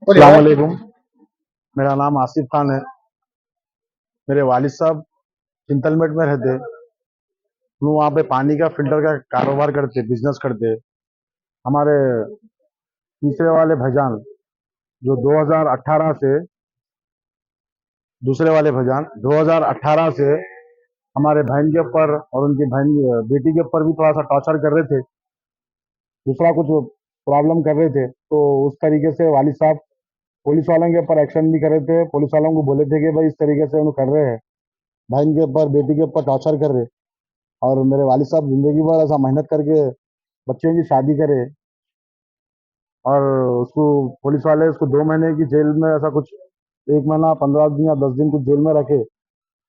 अस्सलाम वालेकुम। मेरा नाम आसिफ खान है। मेरे वालिद साहब चिंतलमेट में रहते। वो वहाँ पे पानी का फिल्टर का कारोबार करते, बिजनेस करते। हमारे तीसरे वाले भाईजान जो 2018 से, दूसरे वाले भाईजान 2018 से हमारे बहन के ऊपर और उनकी बहन बेटी के ऊपर भी थोड़ा सा टॉर्चर कर रहे थे। दूसरा कुछ प्रॉब्लम कर रहे थे, तो उस तरीके से वालिद साहब पुलिस वालों के ऊपर एक्शन भी कर रहे थे। पुलिस वालों को बोले थे कि भाई इस तरीके से उन्हें कर रहे हैं, बहन के ऊपर बेटी के ऊपर टॉर्चर कर रहे। और मेरे वालिद साहब जिंदगी भर ऐसा मेहनत करके बच्चों की शादी करे, और उसको पुलिस वाले उसको 2 महीने की जेल में, ऐसा कुछ 1 महीना 15 दिन या 10 दिन कुछ जेल में रखे।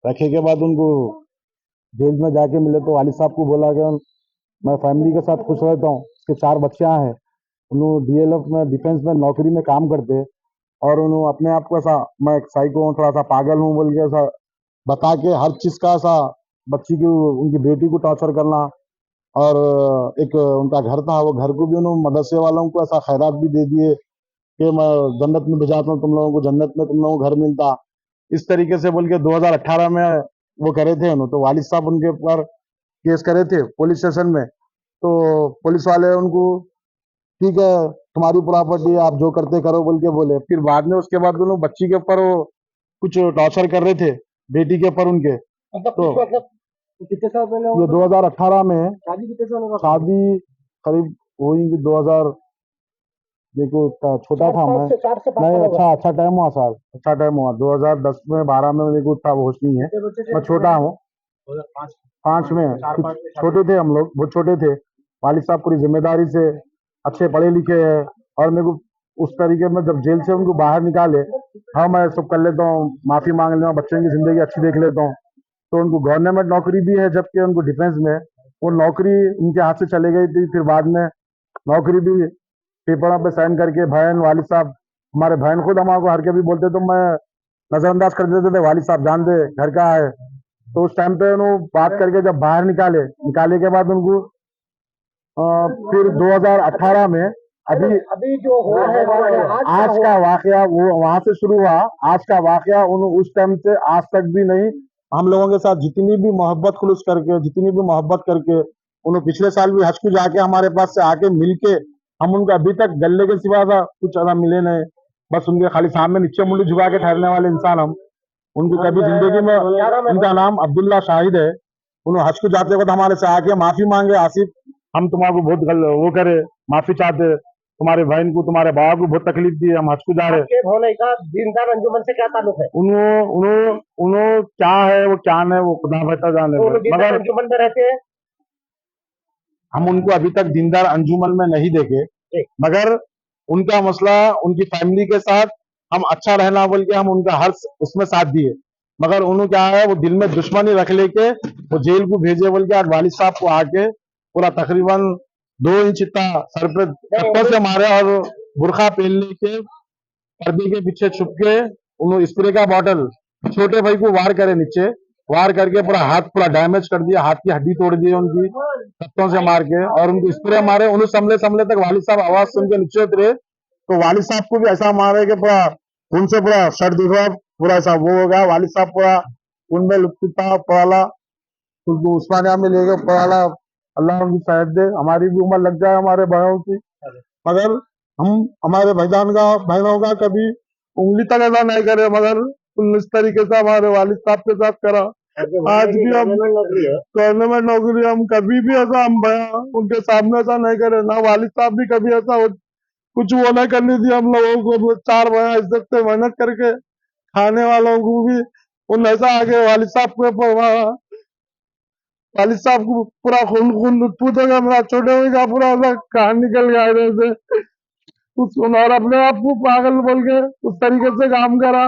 रखे के बाद उनको जेल में जाके मिले तो वालिद साहब को बोला कि मैं फैमिली के साथ खुश रहता हूँ, उसके 4 बच्चियां हैं। उन्होंने डीएलएफ में, डिफेंस में नौकरी में काम करते। और उन्होंने अपने आप को ऐसा, मैं एक साइको हूँ, थोड़ा सा पागल हूँ बोल के ऐसा बता के हर चीज का ऐसा बच्ची की, उनकी बेटी को टॉर्चर करना। और एक उनका घर था, वो घर को भी उन्होंने मदरसे वालों को ऐसा खैरात भी दे दिए कि मैं जन्नत में भिजाता हूँ तुम लोगों को, जन्नत में तुम लोगों को घर मिलता। इस तरीके से बोल के 2018 में वो करे थे उन्होंने। तो वालिद साहब उनके ऊपर केस करे थे पुलिस स्टेशन में। तो पुलिस वाले उनको, ठीक है तुम्हारी प्रॉपर्टी है, आप जो करते करो बोल के बोले। फिर बाद में उसके बाद दोनों बच्ची के ऊपर वो कुछ टॉर्चर कर रहे थे, बेटी के ऊपर उनके। तो कितने साल पहले ये 2018 में शादी, कितने साल का शादी करीब हुई 2000, देखो छोटा था मैं, नहीं अच्छा अच्छा टाइम हुआ साल, अच्छा टाइम हुआ 2010 में 12 में, मेरे को उतना होश नहीं है, मैं छोटा हूँ। 5 में छोटे थे हम लोग, बहुत छोटे थे। वालिद साहब पूरी जिम्मेदारी से अच्छे पढ़े लिखे हैं। और मेरे को उस तरीके में जब जेल से उनको बाहर निकाले, हाँ मैं सब कर लेता हूँ, माफी मांग लेता हूँ, बच्चों की जिंदगी अच्छी देख लेता हूँ। तो उनको गवर्नमेंट नौकरी भी है, जबकि उनको डिफेंस में वो नौकरी उनके हाथ से चले गई थी। फिर बाद में नौकरी भी पेपरों पे साइन करके बहन, वालिद साहब, हमारे बहन खुद हमारे को हर के भी बोलते तो मैं नजरअंदाज कर देते थे, वालिद साहब जान दे घर का है। तो उस टाइम पे उन्होंने बात करके जब बाहर निकाले, निकाले के बाद उनको फिर 2018 में अभी जो हुआ है आज का वाकया, वो वहां से शुरू हुआ। आज का वाकया उस टाइम से आज तक भी नहीं, हम लोगों के साथ जितनी भी मोहब्बत खुलूस करके, जितनी भी मोहब्बत करके, उन्होंने पिछले साल भी हज को जाके हमारे पास से आके मिलके, हम उनको अभी तक गले के सिवा था कुछ ज्यादा मिले नहीं। बस उनके खाली सामने नीचे मुंडी झुका के ठहरने वाले इंसान हम। उनको कभी जिंदगी में, उनका नाम अब्दुल्ला शाहिद है। उन्होंने हज को जाते वक्त हमारे से आके माफी मांगे, आसिफ हम तुम्हारे बहुत वो करे, माफी चाहते, तुम्हारे बहन को, तुम्हारे बाबा को बहुत तकलीफ दी, हम हज को जा रहे। होने का दीनदार अंजुमन से क्या ताल्लुक है? उन्होंने क्या है वो क्या नहीं, वो खुदा बेहतर जाने। मगर अंजुमन में रहते हैं, हम उनको अभी तक दीनदार अंजुमन में नहीं देखे। मगर उनका मसला, उनकी फैमिली के साथ हम अच्छा रहना बोल के हम उनका हर उसमें साथ दिए। मगर उन्होंने क्या है, वो दिल में दुश्मनी रख लेके वो जेल को भेजे बोल के आज वालिद साहब को आके पूरा तकरीबन 2 इंच इतना सर पे थप्पड़ से मारे, और बुरखा पहन के पर्दे के पीछे छुप के उन्होंने स्प्रे का बॉटल छोटे भाई को वार करे नीचे, वार करके पूरा हाथ पूरा डैमेज कर दिया, हाथ की हड्डी तोड़ दी उनकी तख्तों से मार के, और उनको स्प्रे मारे। उन्हें समले समले तक वालिद साहब आवाज सुन के नीचे उतरे, तो वालिद साहब को भी ऐसा मारे कि पूरा उनसे पूरा शर्ट दिखा, पूरा ऐसा वो हो गया। वालिद साहब पूरा उनमें लुप्ता पड़ाला, उस्मानिया में ले गए पड़ाला। अल्लाह उनकी शायद दे, हमारी भी उम्र लग जाए हमारे भाइयों की। मगर हम हमारे भाईजान का, बहनों का कभी उंगली तक ऐसा नहीं करे, मगर इस तरीके से हमारे वालिद साहब के साथ करा। आज भी हम गवर्नमेंट नौकरी, हम कभी भी ऐसा हम उनके सामने ऐसा नहीं करे ना। वालिद साहब भी कभी ऐसा कुछ वो नहीं करनी थी हम लोगों को। 4 महीना इज्जत से मेहनत करके खाने वालों को भी उन ऐसा आगे वालिद साहब को, वालिद साहब को पूरा खून खून लुटपुट हो गया। मेरा छोटे भाई का पूरा ऐसा कान निकल गया ऐसे और अपने आप को पागल बोल के उस तरीके से काम करा।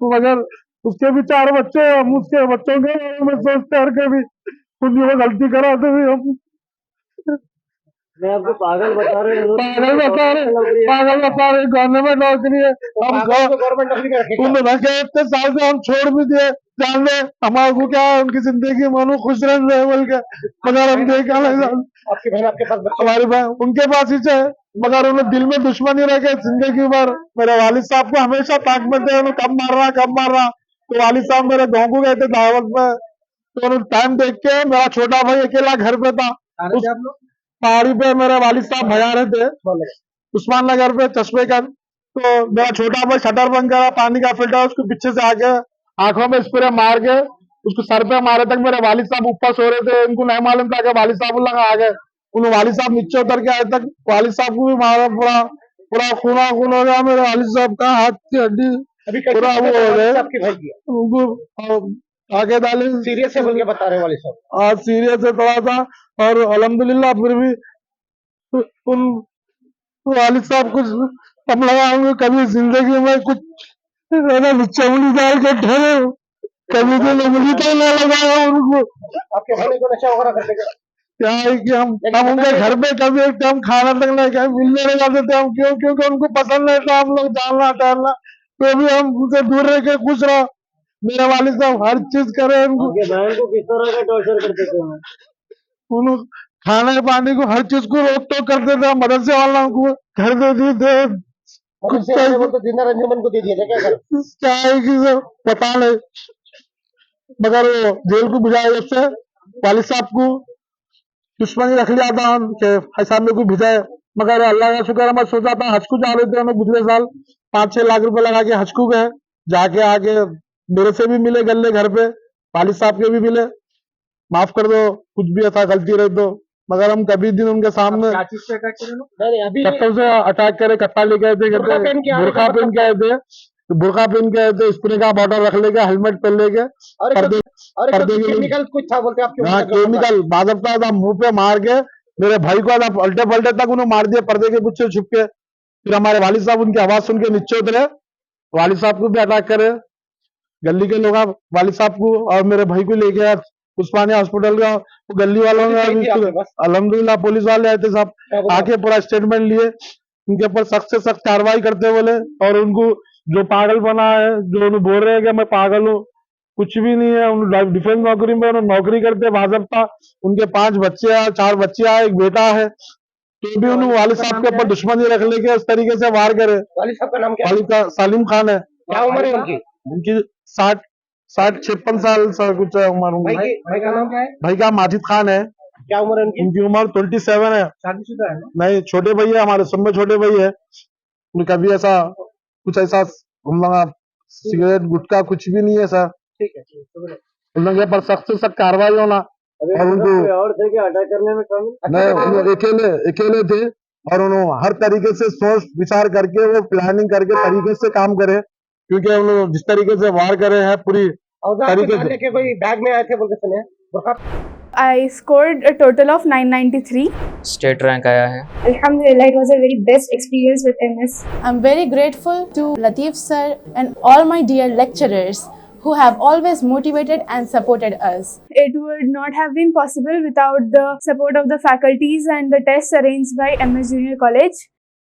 मगर उसके भी 4 बच्चे, हम उसके बच्चों के बारे में सोचते हर कभी कुछ वो गलती कराते भी हम। मैं आपको पागल बता रहे हैं, पागल बता रहे, गवर्नमेंट नौकरी है, हम गवर्नमेंट नौकरी इतने साल से हम छोड़ भी दिए, जान दे हमारे को क्या है, उनकी जिंदगी में उन्होंने खुश रहे बोल के, मगर हम देखा नहीं। आपकी बहन आपके पास बच्चे हमारी बहन उनके पास ही है, मगर उन्हें दिल में दुश्मनी रह गई जिंदगी भर। मेरे वालिद साहब को हमेशा ताक में थे, उन्हें कब मार रहा कब मार रहा। तो वालिद साहब मेरे गाँव को गए थे दावत में, तो उन्होंने टाइम देख के मेरा छोटा भाई अकेला घर पे था। उस आप लोग पहाड़ी पे मेरे वालिद साहब भजा रहे थे उस्मान नगर पे चश्मे का। तो मेरा छोटा भाई शटर बंद करा, पानी का फिल्टर उसको पीछे से आके आंखों में स्प्रे मार के उसको सर पे मारे तक मेरे वालिद साहब ऊपर सो रहे थे। उनको नहीं मालूम था कि वालिद साहब लगा आ गए। उन वालिद साहब नीचे उतर के आए तक वालिद साहब को भी मारा, पूरा पूरा खूना खून हो गया मेरे वालिद साहब का, हाथ की हड्डी अभी पूरा वो हो गए। आपके भाई की उनको आगे डाले सीरियस है बोल के बता रहे वाले साहब। आज सीरियस है थोड़ा सा, और अल्हम्दुलिल्लाह फिर भी उन वालिद साहब कुछ हम लगाऊंगे कभी जिंदगी में कुछ नीचे उंगली डाल के ठहरे, कभी भी उंगली तो ना लगाया उनको। आपके भाई को नशा वगैरह करते क्या? क्या है कि हम उनके घर पे कभी एक टाइम खाना तक नहीं खाए, मिलने नहीं जाते थे हम, क्यों? क्योंकि उनको पसंद नहीं था हम लोग जाना टहलना, तो भी हम उनसे दूर रह के खुश रहा। मेरे वालिद साहब हर चीज करे उनको, बहन को किस तरह का टॉर्चर करते थे? उन्होंने खाने पानी को हर चीज को रोक टोक करते थे। मदरसे वाला को घर दे दिए थे, कुछ तो जिंदा रंजमन को दे दिया था क्या कर? क्या है कि सर पता नहीं, मगर वो जेल को भिजाया उससे वालिद साहब को दुश्मनी रख लिया था कि ऐसा मेरे को भिजाए। मगर अल्लाह का शुक्र है, मैं सोचा था हज को जा रहे थे हमें पिछले साल, 5-6 लाख रुपए लगा के हज को गए, जाके आगे मेरे से भी मिले गले घर पे, वालिद साहब के भी मिले, माफ कर दो कुछ भी ऐसा गलती रही तो। मगर हम कभी दिन उनके सामने कट्टों से अटैक करे, कट्टा लेके आए थे, बुर्का पहन के आए थे, बुरखा पहन के आए थे, बुरखा पहन के आए थे, स्प्रे का बॉटल रख लेके, हेलमेट पहन लेके, पर्दे पर्दे के लिए केमिकल कुछ था बोलते आपके हाँ केमिकल बाजबता था, मुंह पे मार के मेरे भाई को आधा पलटे पलटे तक उन्होंने मार दिया पर्दे के पीछे छुप के। फिर हमारे वालिद साहब उनकी आवाज सुन के नीचे उतरे, वालिद साहब को भी अटैक करे, गली के लोग वालिद साहब को और मेरे भाई को लेके आए उस्मानिया हॉस्पिटल का। वो गली वालों ने अल्हम्दुलिल्लाह पुलिस वाले आए थे साहब, आके पूरा स्टेटमेंट लिए, उनके ऊपर सख्त से सख्त कार्रवाई करते बोले। और उनको जो पागल बना है, जो उन्हें बोल रहे हैं कि मैं पागल हूँ, कुछ भी नहीं है। उन डिफेंस नौकरी में नौकरी करते बाजबता, उनके 5 बच्चे हैं, 4 बच्चियां, एक बेटा है, तो भी उन्होंने वालिद साहब के ऊपर दुश्मनी रख लेके इस तरीके से वार करे। वालिद साहब का नाम क्या? वालिद का सालिम खान है। क्या उम्र है उनकी? उनकी 60-56 साल सर कुछ है उम्र उनकी। भाई का नाम क्या है? भाई का माजिद खान है। क्या उम्र है उनकी? उनकी उम्र 27 है। शादीशुदा है? नहीं, छोटे भाई है हमारे, सब में छोटे भाई है। कभी ऐसा कुछ ऐसा हम लोग सिगरेट गुटखा कुछ भी नहीं है सर। ठीक है, उन लोगों पर सख्त से सख्त कार्रवाई होना। और उनको और थे क्या अटैक करने में शामिल? नहीं, अकेले थे, और उन्होंने हर तरीके से सोच विचार करके वो प्लानिंग करके तरीके से काम करे, क्योंकि उन लोग जिस तरीके से वार करे हैं पूरी तरीके से। लेके कोई बैग में आए थे बोल के सुने? I scored a total of 993. State rank आया है। Alhamdulillah, it was a very best experience with MS. I'm very grateful to Latif sir and all my dear lecturers who have always motivated and supported us. It would not have been possible without the support of the faculties and the tests arranged by MS Junior College.